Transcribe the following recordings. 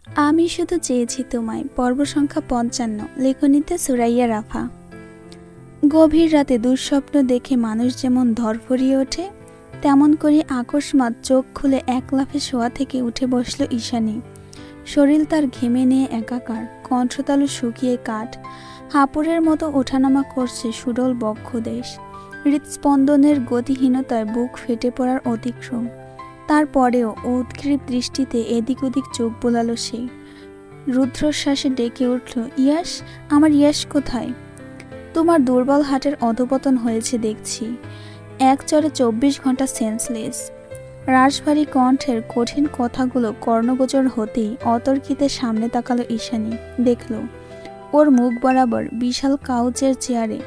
আমি শুধু চেয়েছি তোমায়। পর্ব সংখ্যা ৫৫, লেখনীতে সুরাইয়া রাফা। গভীর রাতে দুঃস্বপ্ন দেখে মানুষ যেমন ধরফরিয়ে ওঠে, তেমন করে আকস্মাৎ চোখ খুলে এক লাফে শোয়া থেকে উঠে বসল ঈশানী। শরীর তার ঘেমে নিয়ে একাকার, কণ্ঠতালু শুকিয়ে কাঠ, হাঁপুড়ের মতো ওঠানামা করছে সুডল বক্ষদেশ। হৃৎস্পন্দনের গতিহীনতায় বুক ফেটে পড়ার অতিক্রম। তারপরেও উদ্গ্রীব দৃষ্টিতে এদিক ওদিক চোখ বোলালো সে। রুদ্রশ্বাসে ডেকে উঠল, ইয়াস, আমার ইয়াস কোথায়? তোমার দুর্বল হাটের অধপতন হয়েছে দেখছি। এক চড়ে ২৪ ঘন্টা সেন্সলেস। রাশভারী কণ্ঠের কঠিন কথাগুলো কর্ণগোচর হতেই অতর্কিতে সামনে তাকালো ঈশানী। দেখল ওর মুখ বরাবর বিশাল কাউচের চেয়ারে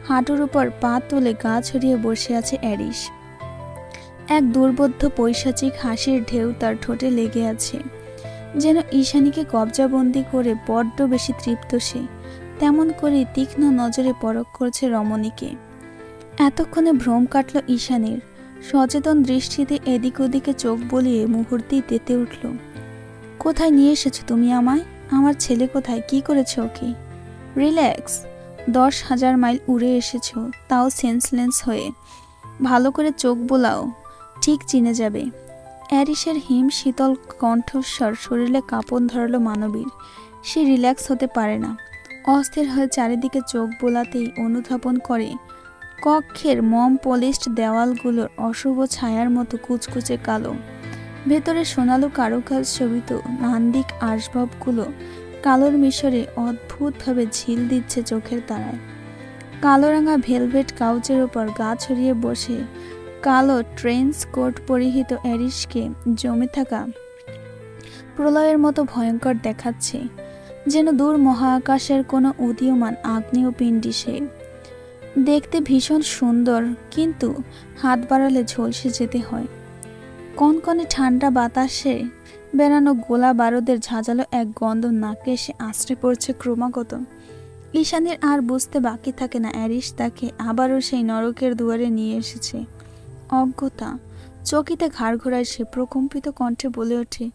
হাঁটুর উপর পা তুলে গা ছড়িয়ে বসে আছে অ্যারিস। এক দুর্বোধ্য পৈশাচিক হাসির ঢেউ তার ঠোঁটে লেগে আছে, যেন ঈশানীকে কবজাবন্দি করে বড্ড বেশি তৃপ্ত সে। তেমন করেই তীক্ষ্ণ নজরে পরখ করছে রমণীকে। এতক্ষণে ভ্রম কাটল ঈশানীর। সচেতন দৃষ্টিতে এদিক ওদিকে চোখ বলিয়ে মুহূর্তেই তেতে উঠল। কোথায় নিয়ে এসেছো তুমি আমায়? আমার ছেলে কোথায়? কি করেছো ওকে? রিল্যাক্স। ১০,০০০ মাইল উড়ে এসেছো, তাও সেন্সলেস হয়ে। ভালো করে চোখ বোলাও, ঠিক চিনে যাবে। অ্যারিসের হিম শীতল কণ্ঠস্বর শরীরে কাঁপন ধরালো মানবীর। সে রিল্যাক্স হতে পারে না। অস্থির হয়ে চারিদিকে চোখ বোলাতেই অনুধাবন করে কক্ষের মম পলিশড দেওয়ালগুলোর অশুভ ছায়ার মতো কুচকুচে কালো। ভেতরে সোনালু কারুকাজ শোভিত নান্দিক আসবাবগুলো কালোর মিশরে অদ্ভুতভাবে ঝিল দিচ্ছে চোখের তারায়। কালোরাঙা ভেলভেট কাউচের ওপর গা ছড়িয়ে বসে কালো ট্রেন্স কোট পরিহিত অ্যারিসকে জমে থাকা প্রলয়ের মতো ভয়ঙ্কর দেখাচ্ছে, যেন দূর মহাকাশের কোনো উদীয়মান আগ্নেয়পিণ্ডি সে। দেখতে ভীষণ সুন্দর, কিন্তু হাত বাড়ালে ঝলসে যেতে হয়। কনকনে ঠান্ডা বাতাসে বেড়ানো গোলা বারুদের ঝাঁঝালো এক গন্ধ নাকে এসে আশ্রে পড়ছে ক্রমাগত। ঈশানীর আর বুঝতে বাকি থাকে না অ্যারিস তাকে আবারও সেই নরকের দুয়ারে নিয়ে এসেছে। অজ্ঞতা চকিতে ঘাড় ঘোরায় সে। প্রকম্পিত কণ্ঠে বলে ওঠে,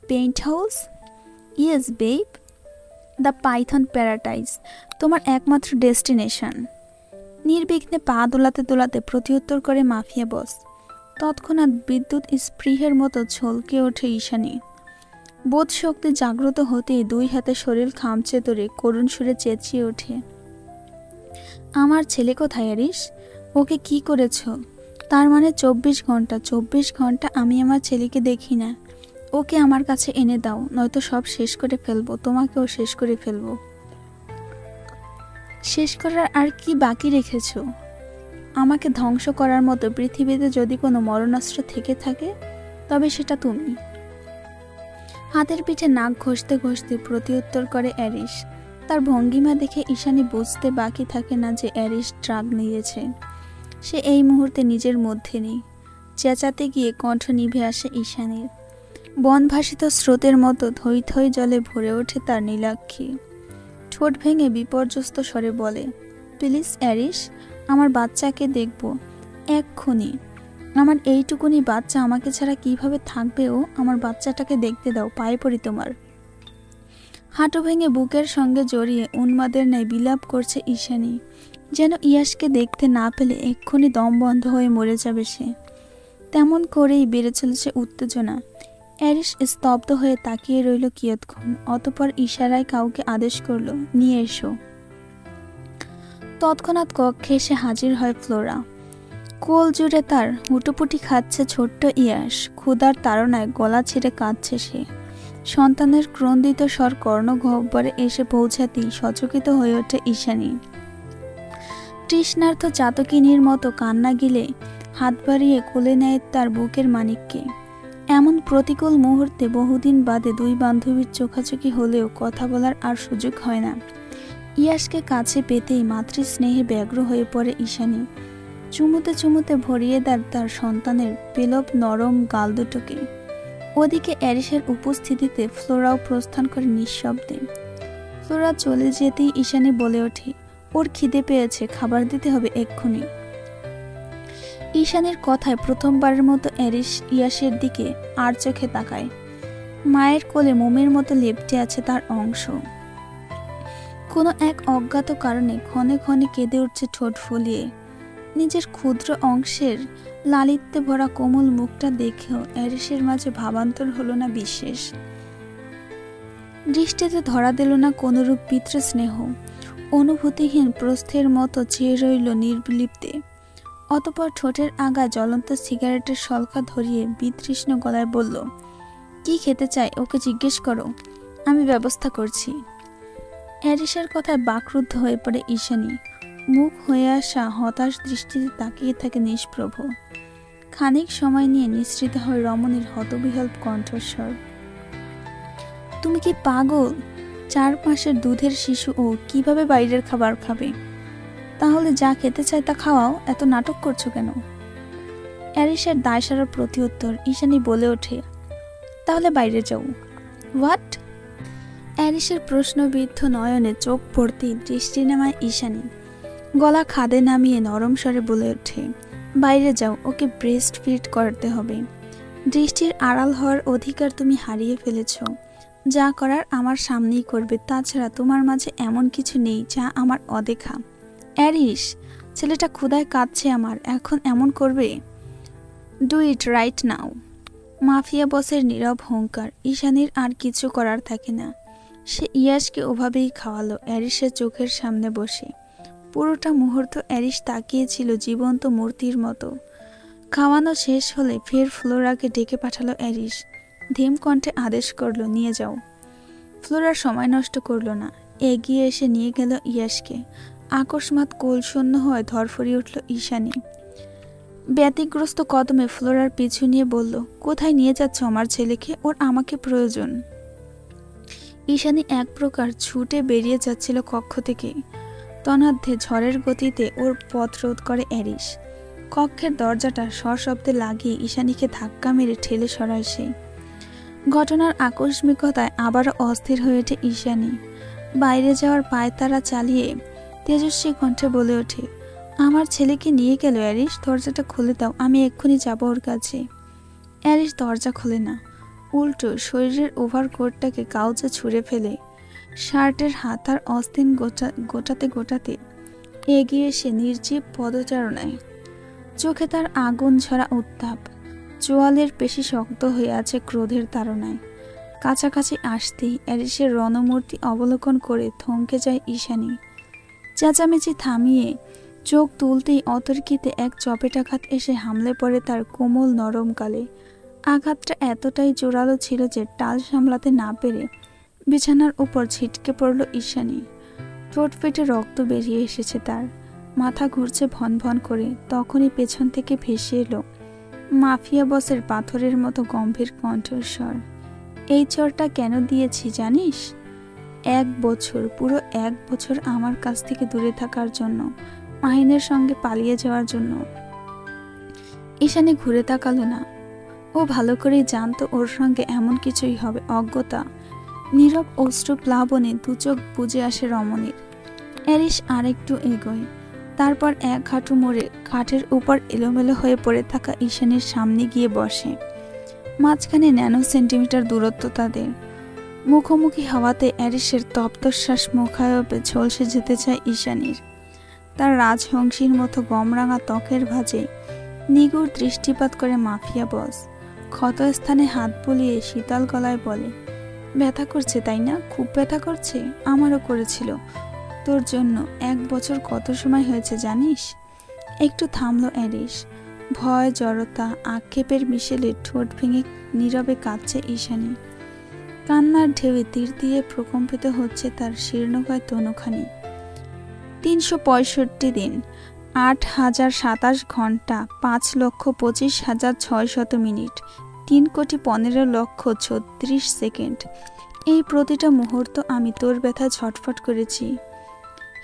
paint house? Yes babe, the Python paradise, তোমার একমাত্র ডেস্টিনেশন। নির্বিঘ্নে পা দোলাতে দোলাতে প্রত্যুত্তর করে মাফিয়া বস। তৎক্ষণাৎ বিদ্যুৎ স্পৃহের মতো ঝলকে ওঠে ঈশানী। বোধ শক্তি জাগ্রত হতেই দুই হাতে শরীর খামচে ধরে করুণ সুরে চেঁচিয়ে ওঠে, আমার ছেলে কোথায় অ্যারিস? ওকে কি করেছ? তার মানে ২৪ ঘন্টা ২৪ ঘন্টা আমি আমার ছেলেকে দেখি না। ওকে আমার কাছে এনে দাও, নয়তো সব শেষ করে ফেলবো, তোমাকেও শেষ করে ফেলবো। শেষ করার আর কি বাকি রেখেছ? আমাকে ধ্বংস করার মতো পৃথিবীতে যদি কোনো মরণাস্ত্র থেকে থাকে, তবে সেটা তুমি। হাতের পিঠে নাক ঘষতে ঘষতে প্রত্যুত্তর করে অ্যারিস। তার ভঙ্গিমা দেখে ঈশানী বুঝতে বাকি থাকে না যে অ্যারিস ড্রাগ নিয়েছে। সে এই মুহূর্তে নিজের মধ্যে নেই। চেঁচাতে গিয়ে কণ্ঠ নিভে আসে ঈশানীর। বনভাসিত স্রোতের মতো থই থই জলে ভরে ওঠে তার নীলাক্ষী। ঠোঁট ভেঙে বিপর্যস্ত স্বরে বলে, প্লিজ অ্যারিস, আমার বাচ্চাকে দেখব এক্ষুনি। আমার এইটুকুনি বাচ্চা আমাকে ছাড়া কিভাবে থাকবে ও? আমার বাচ্চাটাকে দেখতে দাও, পায়ে পড়ি তোমার। হাঁটু ভেঙে বুকের সঙ্গে জড়িয়ে উন্মাদের ন্যায় বিলাপ করছে ঈশানী, যেন ইয়াসকে দেখতে না পেলে এক্ষুনি দম বন্ধ হয়ে মরে যাবে সে। তেমন করেই বেড়ে চলেছে উত্তেজনা। অ্যারিস স্তব্ধ হয়ে তাকিয়ে রইল কিয়ৎক্ষণ, অতঃপর ইশারায় কাউকে আদেশ করল, নিয়ে এসো। তৎক্ষণাৎ কক্ষে এসে হাজির হয় ফ্লোরা। কোল জুড়ে তার হুটোপুটি খাচ্ছে ছোট্ট ইয়াস। ক্ষুধার তাড়নায় গলা ছিঁড়ে কাঁদছে সে। সন্তানের ক্রন্দিত স্বর কর্ণগহ্বরে এসে পৌঁছাতেই সচকিত হয়ে ওঠে ঈশানী। তৃষ্ণার্থ চাতকিনীর মতো কান্না গিলে হাত বাড়িয়ে কোলে নেয় তার বুকের মানিককে। এমন প্রতিকূল মুহূর্তে বহুদিন বাদে দুই বান্ধবীর চোখাচোখি হলেও কথা বলার আর সুযোগ হয় না। ইয়াসকে কাছে পেতেই মাতৃস্নেহে ব্যগ্র হয়ে পড়ে ঈশানী। চুমুতে চুমুতে ভরিয়ে দেয় তার সন্তানের পেলব নরম গাল দুটোকে। ওদিকে অ্যারিসের উপস্থিতিতে ফ্লোরাও প্রস্থান করে নিঃশব্দে। ফ্লোরা চলে যেতেই ঈশানী বলে ওঠে, ওর খিদে পেয়েছে, খাবার দিতে হবে এক্ষুনি। ঈশানীর কথায় প্রথমবারের মতো অ্যারিস ইয়াসের দিকে আর চোখে তাকায়। মায়ের কোলে মোমের মতো লেপ্টে আছে তার অংশ। কোনো এক অজ্ঞাত কারণে ক্ষণে ক্ষণে কেঁদে উঠছে ঠোঁট ফুলিয়ে। নিজের ক্ষুদ্র অংশের লালিত্যে ভরা কোমল মুখটা দেখেও অ্যারিসের মাঝে ভাবান্তর হলো না বিশেষ। দৃষ্টিতে ধরা দিল না কোনরূপ পিতৃ স্নেহ। অনুভূতিহীন প্রস্থের মতো চেয়ে রইল নির্লিপ্তে। অতঃপর ঠোঁটের আগা জ্বলন্ত সিগারেটের শলকা ধরিয়ে বিতৃষ্ণ গলায় বলল, কি খেতে চাই ওকে জিজ্ঞেস করো, আমি ব্যবস্থা করছি। অ্যারিসের কথায় বাকরুদ্ধ হয়ে পড়ে ঈশানী। মুখ হয়ে আসা হতাশ দৃষ্টিতে তাকিয়ে থাকে নিষ্প্রভ। খানিক সময় নিয়ে নিঃসৃত হয় রমণীর হতবিহ্বল কণ্ঠস্বর, তুমি কি পাগল? 4 মাসের দুধের শিশু ও কিভাবে বাইরের খাবার খাবে? তাহলে যা খেতে চায় তা খাওয়াও, এত নাটক করছো কেন? অ্যারিসের দায়সারা প্রতি উত্তর ঈশানী বলে ওঠে, তাহলে বাইরে যাও। হোয়াট? অ্যারিসের প্রশ্নবিদ্ধ নয়নে চোখ পড়তেই দৃষ্টি নামায় ঈশানী। গলা খাদে নামিয়ে নরম স্বরে বলে ওঠে, বাইরে যাও, ওকে ব্রেস্ট ফিড করাতে হবে। দৃষ্টির আড়াল হওয়ার অধিকার তুমি হারিয়ে ফেলেছ। যা করার আমার সামনেই করবে, তাছাড়া তোমার মাঝে এমন কিছু নেই যা আমার অদেখা। অ্যারিস, ছেলেটা ক্ষুধায় কাঁদছে আমার, এখন এমন করবে? Do it right now. Mafia বসের নীরব হুঙ্কার। ঈশানীর আর কিছু করার থাকে না। সে ইয়াসকে ওভাবেই খাওয়ালো অ্যারিসের চোখের সামনে বসে। পুরোটা মুহূর্ত অ্যারিস তাকিয়েছিল জীবন্ত মূর্তির মতো। খাওয়ানো শেষ হলে ফের ফ্লোরাকে ডেকে পাঠালো অ্যারিস। ধীম কণ্ঠে আদেশ করলো, নিয়ে যাও। ফ্লোরার সময় নষ্ট করলো না, এগিয়ে এসে নিয়ে গেল ইয়াসকে। আকস্মাৎ কোলশূন্য হয়ে ধরফরিয়ে উঠল ঈশানী। ব্যতিগ্রস্ত কদমে ফ্লোরার পিছু নিয়ে বলল, কোথায় নিয়ে যাচ্ছ আমার ছেলেকে? ওর আমাকে প্রয়োজন। ঈশানী এক প্রকার ছুটে বেরিয়ে যাচ্ছিল কক্ষ থেকে। তন্মধ্যে ঝড়ের গতিতে ওর পথ রোধ করে অ্যারিস। কক্ষের দরজাটা সশব্দে লাগিয়ে ঈশানীকে ধাক্কা মেরে ঠেলে সরায় সে। ঘটনার আকস্মিকতায় আবারও অস্থির হয়ে ওঠে ঈশানী। বাইরে যাওয়ার পায়তারা চালিয়ে তেজস্বী কণ্ঠে বলে ওঠে, আমার ছেলেকে নিয়ে গেল অ্যারিস, দরজাটা খুলে দাও, আমি এক্ষুনি যাবো ওর কাছে। অ্যারিস দরজা খোলে না, উল্টো শরীরের ওভারকোটটাকে কাউচে ছুঁড়ে ফেলে শার্টের হাতার অস্থিন গোটাতে গোটাতে এগিয়ে এসে নির্জীব পদচারণায়। চোখে তার আগুন ঝরা উত্তাপ, চোয়ালের পেশি শক্ত হয়ে আছে ক্রোধের তাড়নায়। কাছাকাছি আসতেই অ্যারিসের রণমূর্তি অবলোকন করে থমকে যায় ঈশানী। চেঁচামেচি থামিয়ে চোখ তুলতেই অতর্কিতে এক চপেটাঘাত এসে হামলে পড়ে তার কোমল নরম গালে। আঘাতটা এতটাই জোরালো ছিল যে টাল সামলাতে না পেরে বিছানার উপর ছিটকে পড়ল ঈশানী। ঠোঁট ফেটে রক্ত বেরিয়ে এসেছে তার, মাথা ঘুরছে ভন ভন করে। তখনই পেছন থেকে ভেসে এলো মাফিয়া বসের পাথরের মতো গম্ভীর কণ্ঠস্বর, এই চরটা কেন দিয়েছি জানিস? 1 বছর, পুরো 1 বছর আমার কাছ থেকে দূরে থাকার জন্য, মাহিনের সঙ্গে পালিয়ে যাওয়ার জন্য। ঈশানী ঘুরে তাকালো না। ও ভালো করেই জানতো ওর সঙ্গে এমন কিছুই হবে। অজ্ঞতা, নীরব অশ্রু প্লাবনে 2 চোখ বুজে আসে রমণীর। অ্যারিস আরেকটু এগোয়, তারপর এক হাঁটু মোড়ে খাটের উপর এলোমেলো হয়ে পড়ে থাকা ঈশানীর সামনে গিয়ে বসে। মাঝখানে ন্যানো সেন্টিমিটার দূরত্ব তাদের। মুখোমুখি হওয়াতে অ্যারিসের তপ্তশ্বাস মুখায়বে ঝলসে যেতে চায় ঈশানীর। তার রাজহংসীর মতো গমরাঙা ত্বকের ভাঁজে নিগুড় দৃষ্টিপাত করে মাফিয়া বস। ক্ষতস্থানে হাত বুলিয়ে শীতল গলায় বলে, ব্যথা করছে তাই না? খুব ব্যথা করছে? আমারও করেছিল তোর জন্য। 1 বছর কত সময় হয়েছে জানিস? একটু থামলো অ্যারিস। ভয়, জড়তা, আক্ষেপের মিশেলে ঠোঁট ভেঙে নীরবে কাঁদছে ঈশানী। কান্নার ঢেউয়ে তীর দিয়ে প্রকম্পিত হচ্ছে তার শীর্ণকায় তনুখানি। 365 দিন, 8027 ঘন্টা, 5,25,600 মিনিট, 3,15,36,000 সেকেন্ড। এই প্রতিটা মুহূর্ত আমি তোর ব্যথায় ছটফট করেছি।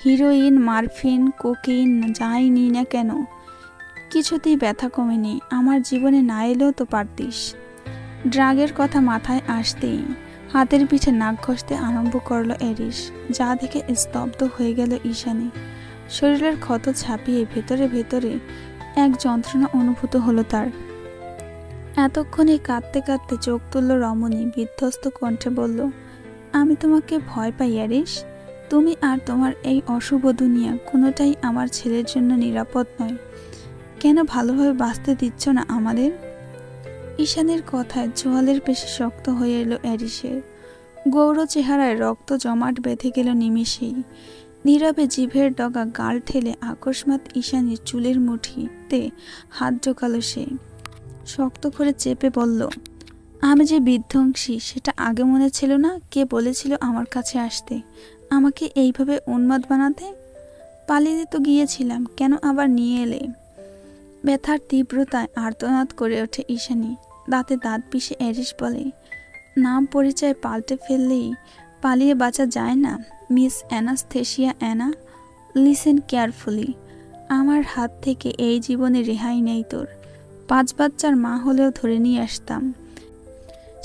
হিরোইন, মারফিন, কোকেইন যাই নিই না কেন, কিছুতেই ব্যথা কমেনি। আমার জীবনে না এলেও তো পারতিস। ড্রাগের কথা মাথায় আসতেই হাতের পিঠে নাক ঘষতে আরম্ভ করলো অ্যারিস, যা দেখে স্তব্ধ হয়ে গেল ঈশানী। শরীরের ক্ষত ছাপিয়ে ভেতরে ভেতরে এক যন্ত্রণা অনুভূত হলো তার। এতক্ষণে কাঁদতে কাঁদতে চোখ তুলল রমণী, বিধ্বস্ত কণ্ঠে বলল, আমি তোমাকে ভয় পাই অ্যারিস। তুমি আর তোমার এই অশুভ দুনিয়া কোনোটাই আমার ছেলের জন্য নিরাপদ নয়। কেন ভালোভাবে বাঁচতে দিচ্ছ না আমাদের? ঈশানের কথায় জোয়ালের পেশি শক্ত হয়ে এলো অ্যারিসের। গৌর চেহারায় রক্ত জমাট বেঁধে গেল নিমেষেই। নীরবে জিভের ডগা গাল ঠেলে আকস্মাৎ ঈশানীর চুলের মুঠিতে হাত ঢোকালো সে। শক্ত করে চেপে বলল, আমি যে বিধ্বংসী সেটা আগে মনে ছিল না? কে বলেছিল আমার কাছে আসতে, আমাকে এইভাবে উন্মাদ বানাতে? পালিয়ে তো গিয়েছিলাম, কেন আবার নিয়ে এলে? ব্যথার তীব্রতায় আর্তনাদ করে ওঠে ঈশানী। দাঁতে দাঁত পিষে অ্যারিস বলে, নাম পরিচয় পাল্টে ফেললেই পালিয়ে বাঁচা যায় না miss anaesthesia Anna. Listen carefully, আমার হাত থেকে এই জীবনে রেহাই নেই তোর। 5 বাচ্চার মা হলেও ধরে নিয়ে আসতাম,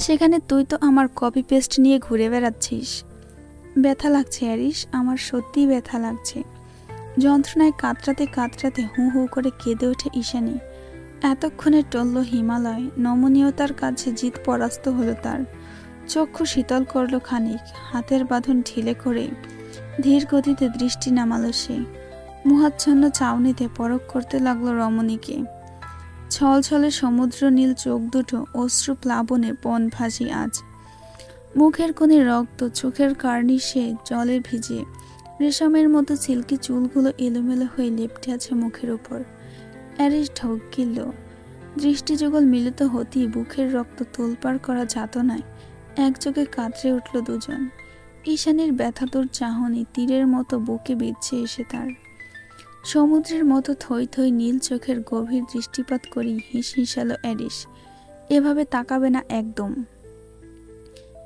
সেখানে তুই তো আমার কপি পেস্ট নিয়ে ঘুরে বেড়াচ্ছিস। ব্যথা লাগছে অ্যারিস, আমার সত্যিই ব্যথা লাগছে। যন্ত্রণায় কাতরাতে কাতরাতে হু হু করে কেঁদে ওঠে ঈশানী। এতক্ষণে টলল হিমালয়, নমনীয়তার কাছে জিত পরাস্ত হলো তার। চক্ষু শীতল করল খানিক, হাতের বাঁধন ঢিলে করে ধীর গতিতে দৃষ্টি নামালো সে। মুহাচ্ছন্ন চাউনিতে পরখ করতে লাগলো রমণীকে। ছলছলে সমুদ্র নীল চোখ দুটো অশ্রু প্লাবনে বন ভাসি আজ। মুখের কোণে রক্ত, চোখের কার্নিশে জলে ভিজে রেশমের মতো সিল্কি চুলগুলো এলোমেলো হয়ে লেপ্টে আছে মুখের উপর। অ্যারিস ঢোক গিলল। দৃষ্টিযুগল মিলিত হতেই বুকের রক্ত তোলপাড় করা যাতনায় একযোগে কাতরে উঠল দুজন। ঈশানীর ব্যথাতুর চাহনি তীরের মতো বুকে বিঁধছে এসে তার। সমুদ্রের মতো থই থই নীল চোখের গভীর দৃষ্টিপাত করেই হিস হিসালো অ্যারিস। এভাবে তাকাবে না একদম।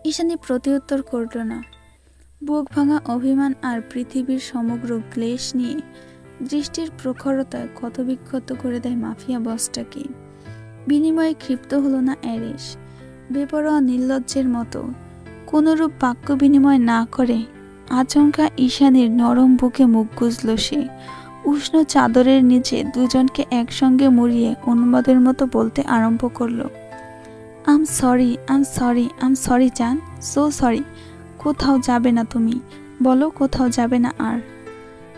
ঈশানী প্রতিউত্তর করল না। বুক ভাঙা অভিমান আর পৃথিবীর সমগ্র ক্লেশ নিয়ে দৃষ্টির প্রখরতায় ক্ষতবিক্ষত করে দেয় মাফিয়া বসটাকে। বিনিময়ে ক্ষিপ্ত হলো না অ্যারিস। বেপরোয়া নির্লজ্জের মতো কোনরূপ বাক্য বিনিময় না করে আচমকা ঈশানীর নরম বুকে মুখ গুজল সে। উষ্ণ চাদরের নিচে দুজনকে একসঙ্গে মুড়িয়ে উন্মাদের মতো বলতে আরম্ভ করলো, আম সরি, আম সরি, আম সরি জান, সো সরি। কোথাও যাবে না তুমি, বলো কোথাও যাবে না আর?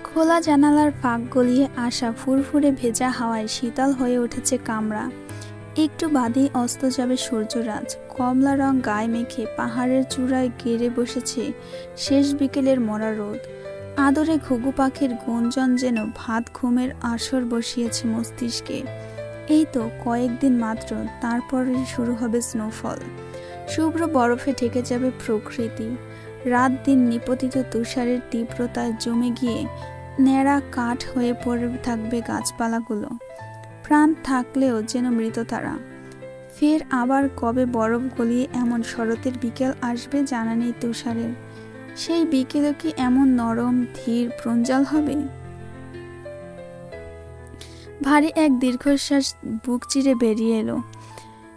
খোলা জানালার ফাঁক গলিয়ে আসা ফুরফুরে ভেজা হাওয়ায় শীতল হয়ে উঠেছে কামরা। একটু বাদেই অস্ত যাবে সূর্যরাজ। কমলা রং গায়ে মেখে পাহাড়ের চূড়ায় গেড়ে বসেছে শেষ বিকেলের মরা রোদ। আদরে ঘুঘু পাখির গুঞ্জন যেন ভাত ঘুমের আসর বসিয়েছে মস্তিষ্কে। এই তো কয়েকদিন মাত্র, তারপরে শুরু হবে স্নোফল। শুভ্র বরফে ঢেকে যাবে প্রকৃতি। রাত দিন নিপতিত তুষারের তীব্রতায় জমে গিয়ে ন্যাড়া কাঠ হয়ে পড়ে থাকবে গাছপালাগুলো। প্রাণ থাকলেও যেন মৃত তারা। ফের আবার কবে বরফ গলিয়ে এমন শরতের বিকেল আসবে জানা নেই তুষারের। সেই বিকেলও কি এমন নরম ধীর প্রাঞ্জল হবে? ভারী এক দীর্ঘশ্বাস বুক চিরে বেরিয়ে এলো।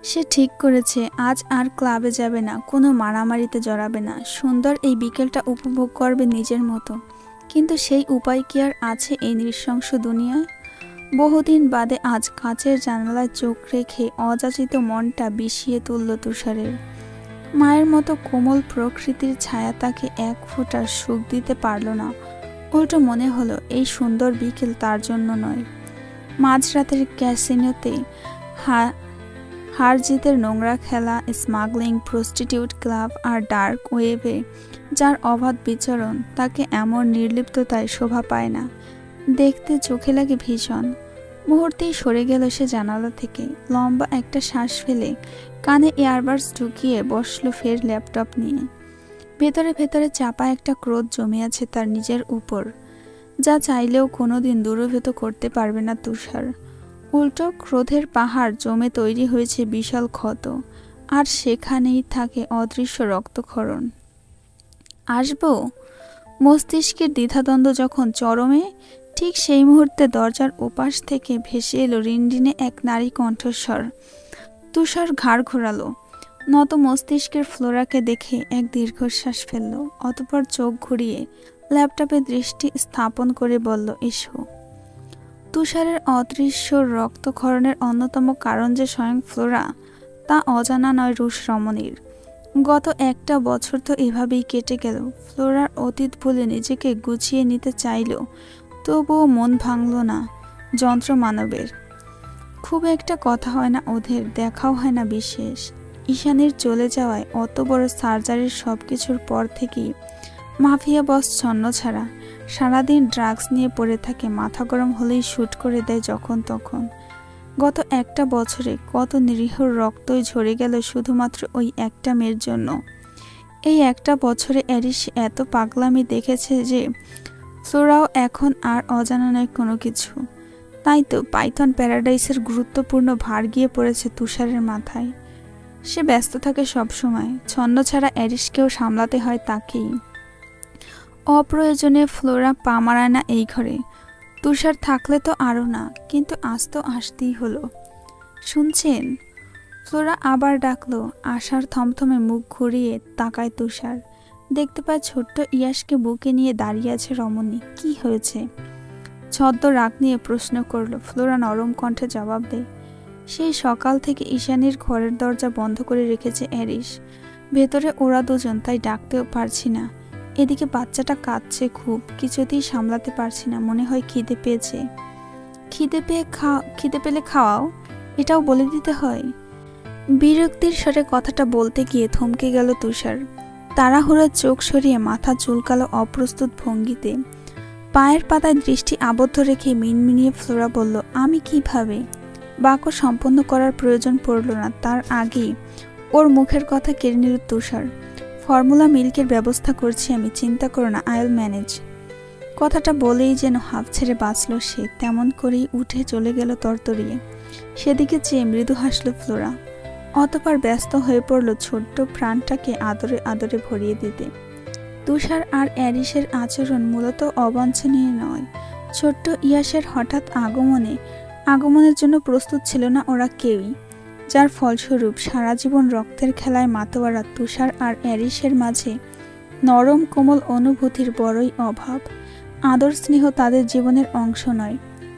সে ঠিক করেছে আজ আর ক্লাবে যাবে না, কোনো মারামারিতে জড়াবে না। সুন্দর এই বিকেলটা উপভোগ করবে নিজের মতো। কিন্তু সেই উপায় কি আর আছে এই নৃশংস দুনিয়ায়? বহুদিন বাদে আজ কাচের জানালায় চোখ রেখে অযাচিত মনটা বিষিয়ে তুলল তুষারের। মায়ের মতো কোমল প্রকৃতির ছায়া তাকে এক ফোঁটা সুখ দিতে পারল না। উল্টো মনে হলো এই সুন্দর বিকেল তার জন্য নয়। মাঝরাতের ক্যাসিনোতে হার জিতের নোংরা খেলা, স্মাগলিং, প্রস্টিটিউট ক্লাব আর ডার্ক ওয়েবে যার অবাধ বিচরণ তাকে এমন নির্লিপ্ততায় শোভা পায় না। দেখতে চোখে লাগে ভীষণ। মুহূর্তেই সরে গেল সে জানালা থেকে। লম্বা একটা শ্বাস ফেলে কানে এয়ারবাডস ঢুকিয়ে বসলো ফের ল্যাপটপ নিয়ে। ভেতরে ভেতরে চাপা একটা ক্রোধ জমে আছে তার নিজের উপর, যা চাইলেও কোনোদিন দূরীভূত করতে পারবে না তুষার। উল্টো ক্রোধের পাহাড় জমে তৈরি হয়েছে বিশাল ক্ষত, আর সেখানেই থাকে অদৃশ্য রক্তক্ষরণ। আসবো? মস্তিষ্কের দ্বিধাদ্বন্দ্ব যখন চরমে, ঠিক সেই মুহূর্তে দরজার ওপাশ থেকে ভেসে এলো রিনরিনে এক নারী কণ্ঠস্বর। তুষার ঘাড় ঘোরালো। নত মস্তিষ্কের ফ্লোরাকে দেখে এক দীর্ঘশ্বাস ফেলল। অতঃপর চোখ ঘুরিয়ে ল্যাপটপে দৃষ্টি স্থাপন করে বলল, এসো। তুষারের অদৃশ্য রক্তক্ষরণের অন্যতম কারণ যে স্বয়ং ফ্লোরা, তা অজানা নয় রুশ রমণীর। গত একটা বছর তো এভাবেই কেটে গেল। ফ্লোরার অতীত ভুলে নিজেকে গুছিয়ে নিতে চাইল, তবুও মন ভাঙল না যন্ত্র মানবের। খুব একটা কথা হয় না ওদের, দেখাও হয় না বিশেষ। ঈশানীর চলে যাওয়ায় অত বড় সার্জারির সব কিছুর পর থেকেই মাফিয়া বস ছন্ন ছাড়া সারাদিন ড্রাগস নিয়ে পড়ে থাকে, মাথা গরম হলেই শ্যুট করে দেয় যখন তখন। গত একটা বছরে কত নিরীহ রক্তই ঝরে গেল শুধুমাত্র ওই একটা মেয়ের জন্য। এই একটা বছরে অ্যারিস এত পাগলামি দেখেছে যে ফ্লোরাও এখন আর অজানা নয় কোনো কিছু। তাই তো পাইথন প্যারাডাইসের গুরুত্বপূর্ণ ভার গিয়ে পড়েছে তুষারের মাথায়। সে ব্যস্ত থাকে সবসময়, ছন্ন ছাড়া অ্যারিসকেও সামলাতে হয় তাকেই। অপ্রয়োজনে ফ্লোরা পা মারায় না এই ঘরে। তুষার থাকলে তো আরও না, কিন্তু আজ তো আসতেই হলো। শুনছেন? ফ্লোরা আবার ডাকলো। আশার থমথমে মুখ ঘুরিয়ে তাকায় তুষার। দেখতে পায় ছোট্ট ইয়াসকে বুকে নিয়ে দাঁড়িয়ে আছে রমণী। কি হয়েছে? ছদ্ম রাগ নিয়ে প্রশ্ন করল। ফ্লোরা নরম কণ্ঠে জবাব দেয়, সেই সকাল থেকে ঈশানীর ঘরের দরজা বন্ধ করে রেখেছে অ্যারিস। ভেতরে ওরা দুজন, তাই ডাকতেও পারছি না। এদিকে বাচ্চাটা কাঁদছে খুব, কিছুতেই সামলাতে পারছি না। মনে হয় খিদে পেয়েছে। খিদে পেলে খাওয়াও, এটাও বলে দিতে হয়? বিরক্তির স্বরে কথাটা বলতে গিয়ে থমকে গেল তুষার। তাড়াহুড়ো চোখ সরিয়ে মাথা চুলকালো অপ্রস্তুত ভঙ্গিতে। পায়ের পাতায় দৃষ্টি আবদ্ধ রেখে মিনমিনিয়ে ফ্লোরা বলল, আমি কিভাবে? বাক্য সম্পন্ন করার প্রয়োজন পড়ল না, তার আগেই ওর মুখের কথা কেড়ে নিল তুষার। ফর্মুলা মিল্কের ব্যবস্থা করছি আমি, চিন্তা করো না, আইল ম্যানেজ। কথাটা বলেই যেন হাঁপ ছেড়ে বাঁচল সে। তেমন করেই উঠে চলে গেল তরতরিয়ে। সেদিকে চেয়ে মৃদু হাসল ফ্লোরা। অতপর ব্যস্ত হয়ে পড়ল ছোট্ট প্রাণটাকে আদরে আদরে ভরিয়ে দিতে। তুষার আর অ্যারিসের আচরণ মূলত অবাঞ্ছনীয় নয়। ছোট্ট ইয়াসের হঠাৎ আগমনের জন্য প্রস্তুত ছিল না ওরা কেউই, যার ফলস্বরূপ সারা জীবন রক্তের খেলায় মাতোয়ারা তুষার আর অ্যারিসের মাঝে নরম কোমল অনুভূতির বড়ই অভাব। আদর স্নেহ তাদের জীবনের অংশ নয়,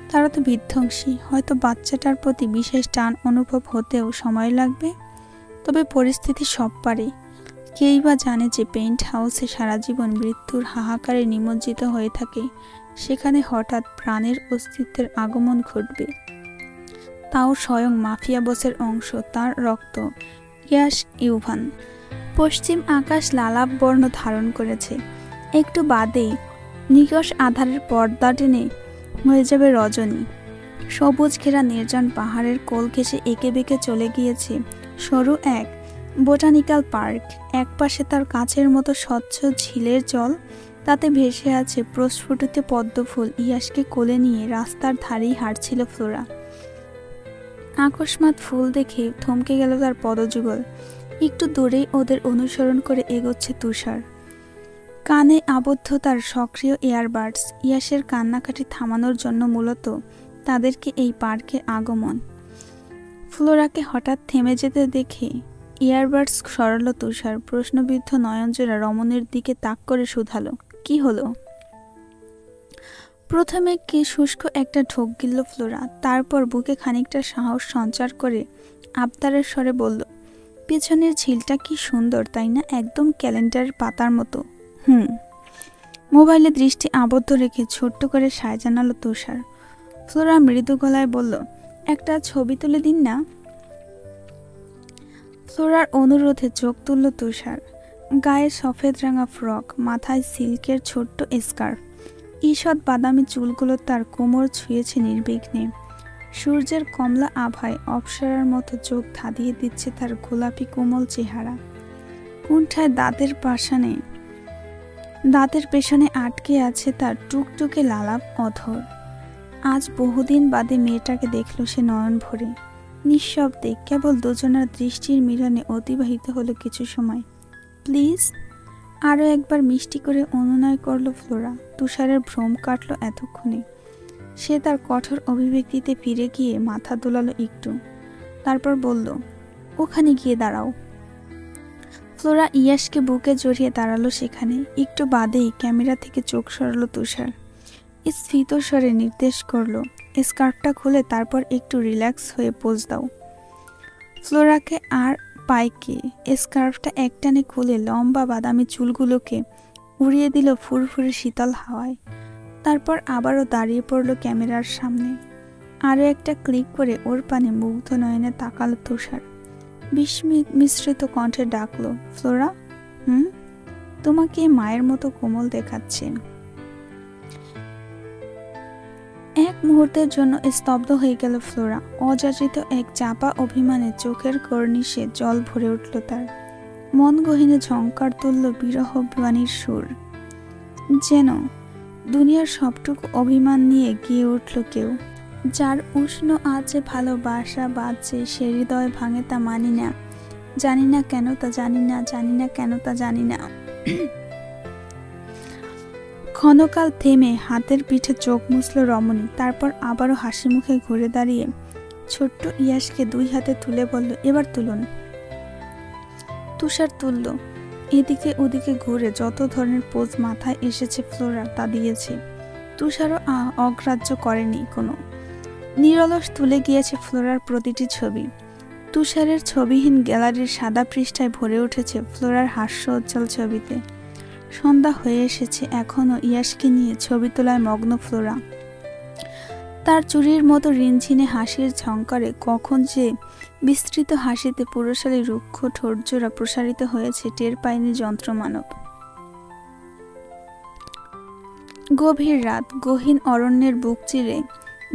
তারা তো বিধ্বংসী। হয়তো বাচ্চাটার প্রতি বিশেষ টান অনুভব হতেও সময় লাগবে, তবে পরিস্থিতি সব পারে। কেই বা জানে যে পেইন্ট হাউসে সারা জীবন মৃত্যুর হাহাকারে নিমজ্জিত হয়ে থাকে, সেখানে হঠাৎ প্রাণের অস্তিত্বের আগমন ঘটবে, তাও স্বয়ং মাফিয়া বসের অংশ, তার রক্ত। ইয়াস ইউভান। পশ্চিম আকাশ লালাপ বর্ণ ধারণ করেছে। একটু বাদেই নিকষ আধারের পর্দা টেনে হয়ে যাবে রজনী। সবুজ ঘেরা নির্জন পাহাড়ের কোল ঘেঁষে এঁকে বেঁকে চলে গিয়েছে সরু এক বোটানিক্যাল পার্ক। একপাশে তার কাচের মতো স্বচ্ছ ঝিলের জল, তাতে ভেসে আছে প্রস্ফুটিত পদ্মফুল। ইয়াসকে কোলে নিয়ে রাস্তার ধারেই হাঁটছিল ফ্লোরা। আকস্মাৎ ফুল দেখে থমকে গেল তার পদযুগল। একটু দূরেই ওদের অনুসরণ করে এগোচ্ছে তুষার। কানে আবদ্ধ তার সক্রিয় এয়ারবাডস। ইয়াসের কান্নাকাটি থামানোর জন্য মূলত তাদেরকে এই পার্কে আগমন। ফ্লোরাকে হঠাৎ থেমে যেতে দেখে ইয়ারবাডস সরালো তুষার। প্রশ্নবিদ্ধ নয়নজোড়া রমণীর দিকে তাক করে শুধালো, কি হলো? প্রথমে কি শুষ্ক একটা ঢোক গিলল ফ্লোরা, তারপর বুকে খানিকটা সাহস সঞ্চার করে আবদারের স্বরে বলল, পেছনের ঝিলটা কি সুন্দর তাই না, একদম ক্যালেন্ডারের পাতার মতো। মোবাইলে দৃষ্টি আবদ্ধ রেখে ছোট্ট করে সায় জানালো তুষার। ফ্লোরা মৃদু গলায় বলল, একটা ছবি তুলে দিন না। ফ্লোরার অনুরোধে চোখ তুলল তুষার। গায়ে সফেদ রাঙা ফ্রক, মাথায় সিল্কের ছোট্ট স্কার্ফ, ঈষৎ বাদামি চুলগুলো তার কোমর ছুঁয়েছে নির্বিঘ্নে। সূর্যের কমলা আভায় অপ্সরার মতো চোখ ধাঁধিয়ে দিচ্ছে তার গোলাপি কোমল চেহারা। কুণ্ঠায় দাঁতের পেছনে আটকে আছে তার টুকটুকে লালাপ অধর। আজ বহুদিন বাদে মেয়েটাকে দেখল সে নয়ন ভরে। নিঃশব্দে কেবল দুজনের দৃষ্টির মিলনে অতিবাহিত হলো কিছু সময়। প্লিজ, আরও একবার মিষ্টি করে অনুনয় করল ফ্লোরা। তুষারের ভ্রম কাটল এতক্ষণে। সে তার কঠোর অভিব্যক্তিতে ফিরে গিয়ে মাথা দোলালো একটু, তারপর বলল, ওখানে গিয়ে দাঁড়াও। ফ্লোরা ইয়াসকে বুকে জড়িয়ে দাঁড়ালো সেখানে। একটু বাদেই ক্যামেরা থেকে চোখ সরালো তুষার। স্ফীত স্বরে নির্দেশ করলো, স্কার্ফটা খুলে তারপর একটু রিল্যাক্স হয়ে পোজ দাও। ফ্লোরাকে আর পাইকে স্কার্ফটা একটানে খুলে লম্বা বাদামি চুলগুলোকে উড়িয়ে দিল ফুরফুরে শীতল হাওয়ায়। তারপর আবারও দাঁড়িয়ে পড়ল ক্যামেরার সামনে। আরও একটা ক্লিক করে ওর পানে মুগ্ধ নয়নে তাকালো তুষার। বিস্মিত মিশ্রিত কণ্ঠে ডাকলো, ফ্লোরা, তোমাকে মায়ের মতো কোমল দেখাচ্ছে। এক মুহূর্তের জন্য স্তব্ধ হয়ে গেল ফ্লোরা। অযাচিত এক চাপা অভিমানে চোখের কর্নিশে জল ভরে উঠল তার। মন গহীনে ঝংকার তুলল বিরহ বাণীর সুর। যেন দুনিয়ার সবটুকু অভিমান নিয়ে গিয়ে উঠল কেউ। যার উষ্ণ আছে ভালোবাসা বাজছে, সে হৃদয় ভাঙে তা মানি না, জানি না কেন তা জানি না, জানি না কেন তা জানি না। ক্ষণকাল থেমে হাতের পিঠে চোখ মুছল রমণী। তারপর আবারও হাসি মুখে ঘুরে দাঁড়িয়ে ছোট্ট ইয়াসকে দুই হাতে তুলে বলল, এবার তুলুন। তুষার তুলল। এদিকে ওদিকে ঘুরে যত ধরনের পোজ মাথায় এসেছে ফ্লোরার তা দিয়েছে। তুষারও অগ্রাহ্য করেনি কোনো। নিরলস তুলে গিয়েছে ফ্লোরার প্রতিটি ছবি। তুষারের ছবিহীন গ্যালারির সাদা পৃষ্ঠায় ভরে উঠেছে ফ্লোরার হাস্য উজ্জ্বল ছবিতে। সন্ধ্যা হয়ে এসেছে, এখনও ইয়াসকে নিয়ে ছবি তোলায় মগ্ন ফ্লোরা। তার চুরির মতো রিনঝিনে হাসির ঝংকারে কখন যে বিস্তৃত হাসিতে পুরুষালী রুক্ষ ঠোঁটজোড়া প্রসারিত হয়েছে টের পায়নি যন্ত্রমানব। গভীর রাত, গহীন অরণ্যের বুক চিরে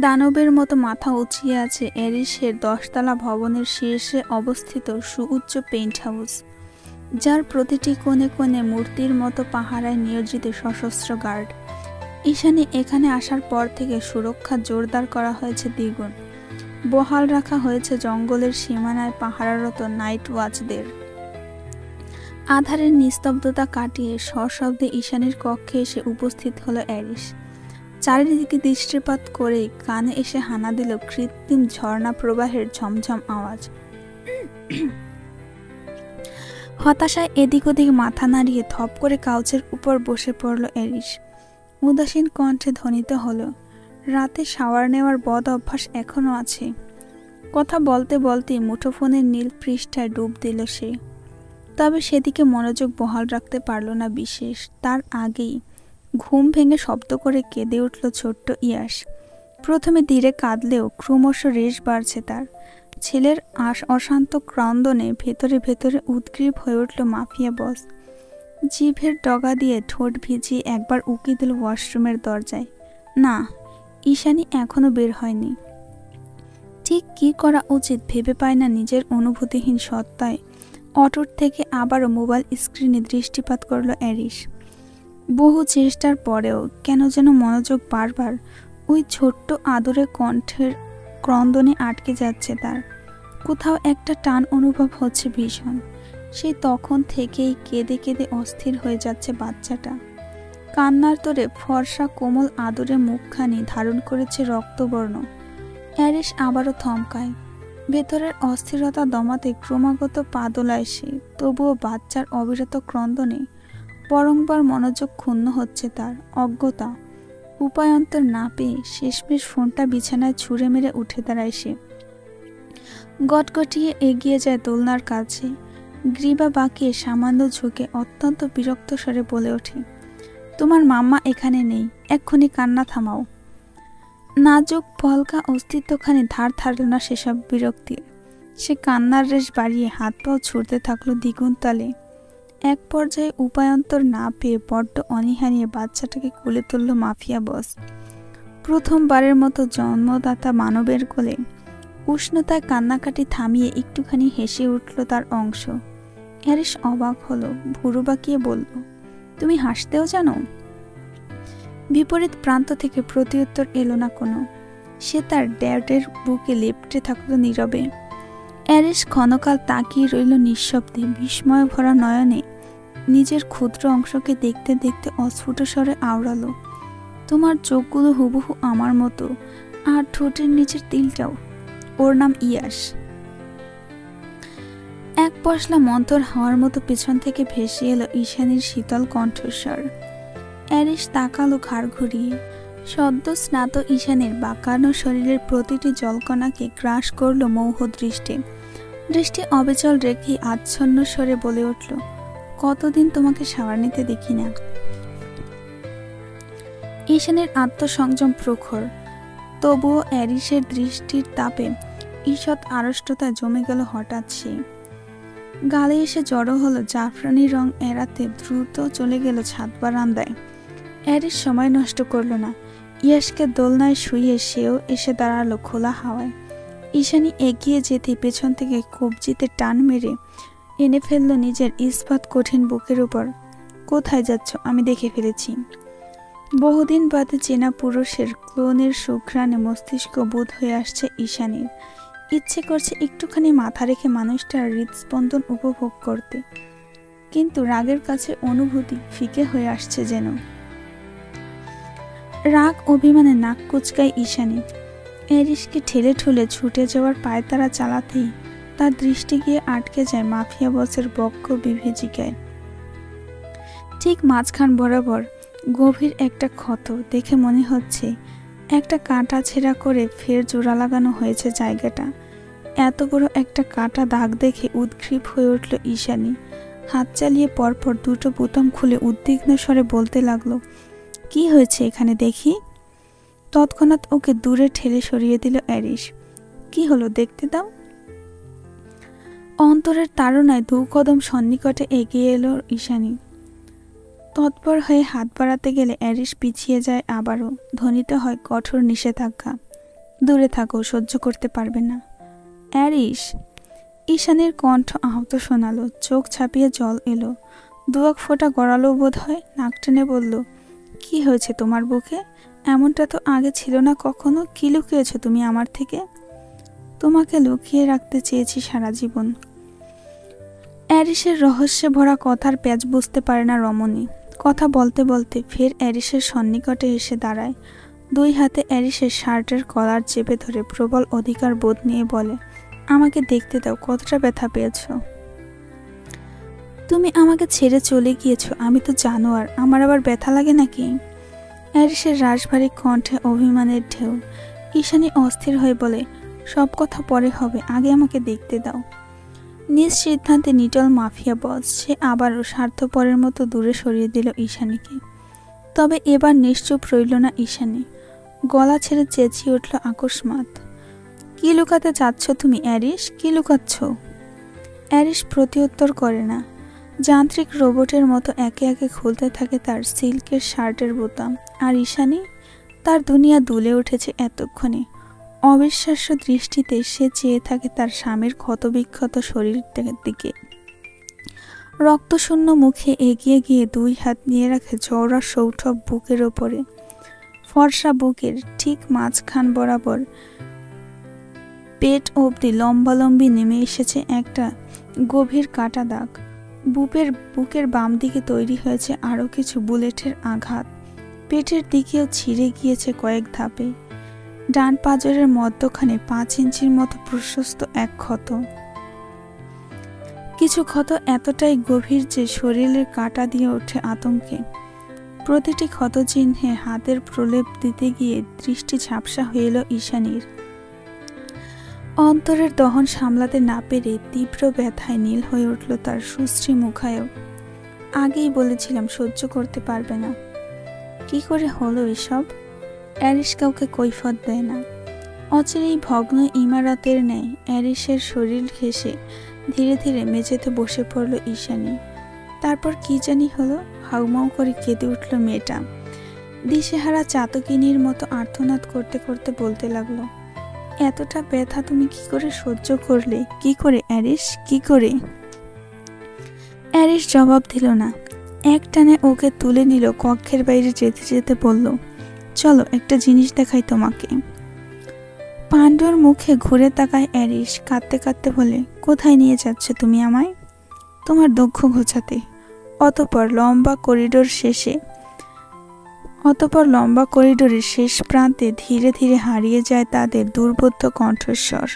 দানবের মতো মাথা উঁচিয়ে আছে এরিসের 10 তলা ভবনের শীর্ষে অবস্থিত সুউচ্চ পেইন্ট হাউস, যার প্রতিটি কোণে কোণে মূর্তির মতো পাহারায় নিয়োজিত সশস্ত্র গার্ড। ঈশানী এখানে আসার পর থেকে সুরক্ষা জোরদার করা হয়েছে দ্বিগুণ। বহাল রাখা হয়েছে জঙ্গলের সীমানায় পাহারারত নাইট ওয়াচদের। আধারের নিস্তব্ধতা কাটিয়ে সশব্দে ঈশানীর কক্ষে এসে উপস্থিত হলো এরিস। চারিদিকে দৃষ্টিপাত করে কানে এসে হানা দিল কৃত্রিম ঝর্ণা প্রবাহের ঝমঝম আওয়াজ। হতাশায় এদিক ওদিক মাথা নাড়িয়ে থপ করে কাউচের উপর বসে পড়ল এরিস। উদাসীন কণ্ঠে ধ্বনিত হলো, রাতে শাওয়ার নেওয়ার বদ অভ্যাস এখনো আছে। কথা বলতে বলতে মুঠোফোনের নীল পৃষ্ঠায় ডুব দিল সে। তবে সেদিকে মনোযোগ বহাল রাখতে পারল না বিশেষ। তার আগেই ঘুম ভেঙে শব্দ করে কেঁদে উঠল ছোট্ট ইয়াস। প্রথমে ধীরে কাঁদলেও ক্রমশ রেশ বাড়ছে তার। ছেলের অশান্ত ক্রন্দনে ভেতরে ভেতরে উদ্গ্রীব হয়ে উঠল মাফিয়া বস। জিভের ডগা দিয়ে ঠোঁট ভিজিয়ে একবার উকি দিল ওয়াশরুমের দরজায়। না, ঈশানী এখনো বের হয়নি। ঠিক কি করা উচিত ভেবে পায় না নিজের অনুভূতিহীন সত্তায়। অটোর থেকে আবারও মোবাইল স্ক্রিনে দৃষ্টিপাত করল এরিস। বহু চেষ্টার পরেও কেন যেন মনোযোগ বারবার ওই ছোট্ট আদরে কণ্ঠের ক্রন্দনে আটকে যাচ্ছে তার। কোথাও একটা টান অনুভব হচ্ছে ভীষণ। সেই তখন থেকেই কেঁদে কেঁদে অস্থির হয়ে যাচ্ছে বাচ্চাটা। কান্নার তোরে ফর্সা কোমল আদরে মুখখানি ধারণ করেছে রক্তবর্ণ। এরিস আবারও থমকায়। ভেতরের অস্থিরতা দমাতে ক্রমাগত পা দোলায় সে। তবুও বাচ্চার অবিরত ক্রন্দনে বরংবার মনোযোগ ক্ষুণ্ণ হচ্ছে তার। অজ্ঞতা উপায়ন্তর না পেয়ে শেষমেশ ফোনটা বিছানায় ছুঁড়ে মেরে উঠে দাঁড়ায় সে। গটগটিয়ে এগিয়ে যায় দোলনার কাছে। গ্রীবা বাঁকিয়ে সামান্য ঝুঁকে অত্যন্ত বিরক্ত স্বরে বলে ওঠে, তোমার মাম্মা এখানে নেই, এক্ষুনি কান্না থামাও। নাজুক পলকা অস্তিত্বখানি ধার ধারল না সেসব বিরক্তির। সে কান্নার রেশ বাড়িয়ে হাত পাও ছুটতে থাকলো দ্বিগুণ তালে। এক পর্যায়ে উপায়ন্তর না পেয়ে বড্ড অনীহা নিয়ে বাচ্চাটাকে কোলে তুলল মাফিয়া বস। প্রথমবারের মতো জন্মদাতা মানবের কোলে উষ্ণতায় কান্নাকাটি থামিয়ে একটুখানি হেসে উঠল তার অংশ। এরিস অবাক হলো, ভুরু বাঁকিয়ে বলল, তুমি হাসতেও জানো? বিপরীত প্রান্ত থেকে প্রত্যুত্তর এলো না কোনো। সে তার ড্যাডের বুকে লেপ্টে থাকলো নীরবে। এরিস ক্ষণকাল তাকিয়ে রইল নিঃশব্দে, বিস্ময় ভরা নয়নে নিজের ক্ষুদ্র অংশকে দেখতে দেখতে অস্ফুট স্বরে আওড়ালো, তোমার চোখগুলো হুবহু আমার মতো, আর ঠোঁটের নিচের তিলটাও। ওর নাম ইয়াস। এক পশলা মন্থর হাওয়ার মতো পেছন থেকে ভেসে এলো ঈশানীর শীতল কণ্ঠস্বর। এরিস তাকালো ঘাড় ঘুরিয়ে। সদ্য স্নাত ঈশানীর বাঁকানো শরীরের প্রতিটি জলকণাকে গ্রাস করল মৌহ দৃষ্টে। দৃষ্টি অবিচল রেখে আচ্ছন্ন স্বরে বলে উঠল, কতদিন তোমাকে শাওয়ার নিতে দেখি না। ঈশানের আত্মসংযম প্রখর, তবুও অ্যারিসের দৃষ্টির তাপে ঈষৎ আড়ষ্টতা জমে গেল হঠাৎ। সে গালে এসে জড়ো হলো, জাফরানি রং এড়াতে দ্রুত চলে গেল ছাদ বারান্দায়। অ্যারিস সময় নষ্ট করল না, ইয়াসকে দোলনায় শুইয়ে সেও এসে দাঁড়ালো খোলা হাওয়ায়। ঈশানী এগিয়ে যেতে পেছন থেকে কবজিতে টান মেরে এনে ফেলল নিজের ইস্পাত কঠিন বুকের উপর। কোথায় যাচ্ছ? আমি দেখে ফেলেছি। বহুদিন বাদে চেনা পুরুষের ক্লোনের সুঘ্রাণে মস্তিষ্ক বুঁদ হয়ে আসছে ঈশানীর। ইচ্ছে করছে একটুখানি মাথা রেখে মানুষটার হৃদস্পন্দন উপভোগ করতে, কিন্তু রাগের কাছে অনুভূতি ফিকে হয়ে আসছে যেন। রাগ অভিমানে নাক কুচকায় ঈশানী। অ্যারিসকে ঠেলে ঠুলে ছুটে যাওয়ার পায়তারা চালাতেই তার দৃষ্টি গিয়ে আটকে যায় মাফিয়া বসের বক্ষ বিভেজিকায়। ঠিক মাঝখান বরাবর গভীর একটা ক্ষত, দেখে মনে হচ্ছে একটা কাঁটা ছেঁড়া করে ফের জোড়া লাগানো হয়েছে জায়গাটা। এত বড় একটা কাটা দাগ দেখে উদ্গ্রীব হয়ে উঠল ঈশানী। হাত চালিয়ে পরপর দুটো বোতাম খুলে উদ্বিগ্ন স্বরে বলতে লাগলো, কি হয়েছে এখানে দেখি। তৎক্ষণাৎ ওকে দূরে ঠেলে সরিয়ে দিল অ্যারিস। কি হলো দেখতে দাও। অন্তরের তাড়নায় 2 কদম সন্নিকটে এগিয়ে এলো ঈশানী। তৎপর হয়ে হাত বাড়াতে গেলে অ্যারিস পিছিয়ে যায় আবারও। ধ্বনিত হয় কঠোর নিষেধাজ্ঞা, দূরে থাকো, সহ্য করতে পারবে না। অ্যারিস। ঈশানীর কণ্ঠ আহত শোনালো, চোখ ছাপিয়ে জল এলো, 2 ফোঁটা গড়ালো বোধ হয়। নাক টেনে বলল, কি হয়েছে তোমার বুকে? এমনটা তো আগে ছিল না কখনো। কি লুকিয়েছো তুমি আমার থেকে? তোমাকে লুকিয়ে রাখতে চেয়েছি সারা জীবন। অ্যারিসের রহস্যে ভরা কথার প্যাঁচ বুঝতে পারে না রমণী। কথা বলতে বলতে ফের অ্যারিসের সন্নিকটে এসে দাঁড়ায়। 2 হাতে অ্যারিসের শার্টের কলার চেপে ধরে প্রবল অধিকার বোধ নিয়ে বলে, আমাকে দেখতে দাও, কতটা ব্যথা পেয়েছ। তুমি আমাকে ছেড়ে চলে গিয়েছো, আমি তো জানোয়ার, আমার আবার ব্যথা লাগে নাকি? অ্যারিসের রাশভারী কণ্ঠে অভিমানের ঢেউ। ঈশানী অস্থির হয়ে বলে, সব কথা পরে হবে, আগে আমাকে দেখতে দাও। নিজ সিদ্ধান্তে নিটল মাফিয়া বস সে আবারও স্বার্থপরের মতো দূরে সরিয়ে দিল ঈশানীকে। তবে এবার নিশ্চুপ রইল না ঈশানী। গলা ছেড়ে চেঁচিয়ে উঠল আকস্মাৎ, কি লুকাতে চাচ্ছ তুমি অ্যারিস? কি লুকাচ্ছ? অ্যারিস প্রত্যুত্তর করে না। যান্ত্রিক রোবটের মতো একে একে খুলতে থাকে তার সিল্কের শার্টের বোতাম। আর ঈশানী, তার দুনিয়া দুলে উঠেছে এতক্ষণে। অবিশ্বাস্য দৃষ্টিতে সে চেয়ে থাকে তার স্বামীর ক্ষতবিক্ষত শরীরটার দিকে। রক্তশূন্য মুখে এগিয়ে গিয়ে 2 হাত নিয়ে রাখে চওড়া সৌঠব বুকের ওপরে। ফর্সা বুকের ঠিক মাঝখান বরাবর পেট অবধি লম্বালম্বি নেমে এসেছে একটা গভীর কাটা দাগ। বুকের বাম দিকে তৈরি হয়েছে আরও কিছু বুলেটের আঘাত। পেটের দিকেও ছিঁড়ে গিয়েছে কয়েক ধাপে। ডান পাঁজরের মধ্যখানে 5 ইঞ্চির মতো প্রশস্ত এক ক্ষত। কিছু ক্ষত এতটাই গভীর যে শরীরের কাটা দিয়ে ওঠে আতঙ্কে। প্রতিটি ক্ষত চিহ্নে হাতের প্রলেপ দিতে গিয়ে দৃষ্টি ঝাপসা হয়ে এলো ঈশানীর। অন্তরের দহন সামলাতে না পেরে তীব্র ব্যথায় নীল হয়ে উঠল তার সুশ্রী মুখায়ও। আগেই বলেছিলাম সহ্য করতে পারবে না। কি করে হলো এসব? অ্যারিস কাউকে কৈফত দেয় না। অচিরেই ভগ্ন ইমারতের ন্যায় অ্যারিসের শরীর ঘেঁষে ধীরে ধীরে মেঝেতে বসে পড়ল ঈশানী। তারপর কি জানি হলো, হাউমাউ করে কেঁদে উঠল মেয়েটা। দিশেহারা চাতকিনীর মতো আর্তনাদ করতে করতে বলতে লাগলো, এতটা ব্যথা তুমি কি করে সহ্য করলে? কি করে অ্যারিস, কি করে? অ্যারিস জবাব দিল না। এক টানে ওকে তুলে নিল, কক্ষের বাইরে যেতে যেতে বলল, চলো একটা জিনিস দেখাই তোমাকে। পাণ্ডুর মুখে ঘুরে তাকায় অ্যারিস, কাঁদতে কাঁদতে বলে, কোথায় নিয়ে যাচ্ছ তুমি আমায়? তোমার দুঃখ ঘোচাতে। অতঃপর লম্বা করিডোরের শেষ প্রান্তে ধীরে ধীরে হারিয়ে যায় তাদের দুর্বোধ্য কণ্ঠস্বর।